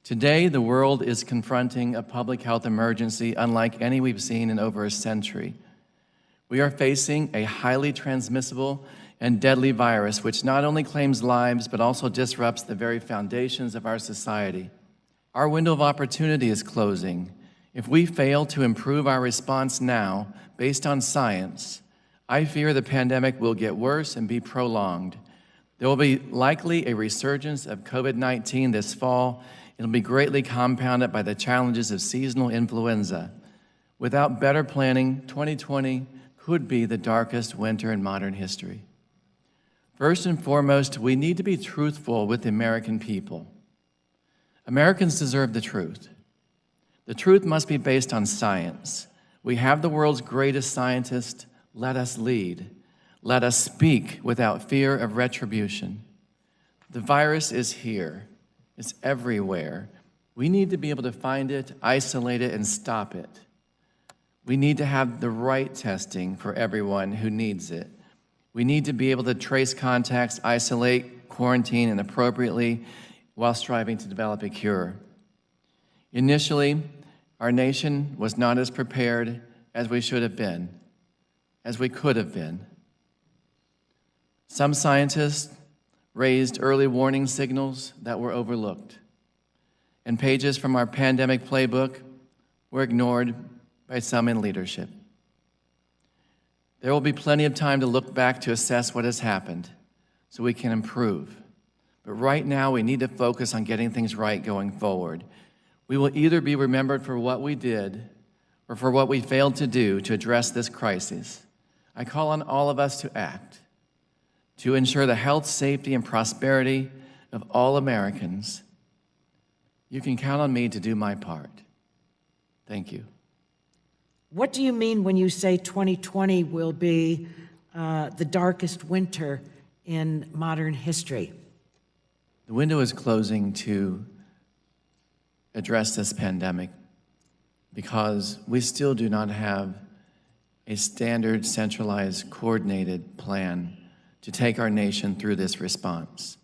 Today, the world is confronting a public health emergency unlike any we've seen in over a century. We are facing a highly transmissible and deadly virus which not only claims lives but also disrupts the very foundations of our society. Our window of opportunity is closing. If we fail to improve our response now, based on science, I fear the pandemic will get worse and be prolonged. There will be likely a resurgence of COVID-19 this fall. It'll be greatly compounded by the challenges of seasonal influenza. Without better planning, 2020 could be the darkest winter in modern history. First and foremost, we need to be truthful with the American people. Americans deserve the truth. The truth must be based on science. We have the world's greatest scientists. Let us lead. Let us speak without fear of retribution. The virus is here. It's everywhere. We need to be able to find it, isolate it, and stop it. We need to have the right testing for everyone who needs it. We need to be able to trace contacts, isolate, quarantine, and appropriately while striving to develop a cure. Initially, our nation was not as prepared as we should have been, as we could have been. Some scientists raised early warning signals that were overlooked, and pages from our pandemic playbook were ignored by some in leadership. There will be plenty of time to look back to assess what has happened so we can improve. But right now, we need to focus on getting things right going forward. We will either be remembered for what we did or for what we failed to do to address this crisis. I call on all of us to act, to ensure the health, safety, and prosperity of all Americans. You can count on me to do my part. Thank you. What do you mean when you say 2020 will be the darkest winter in modern history? The window is closing to address this pandemic because we still do not have a standard, centralized, coordinated plan to take our nation through this response.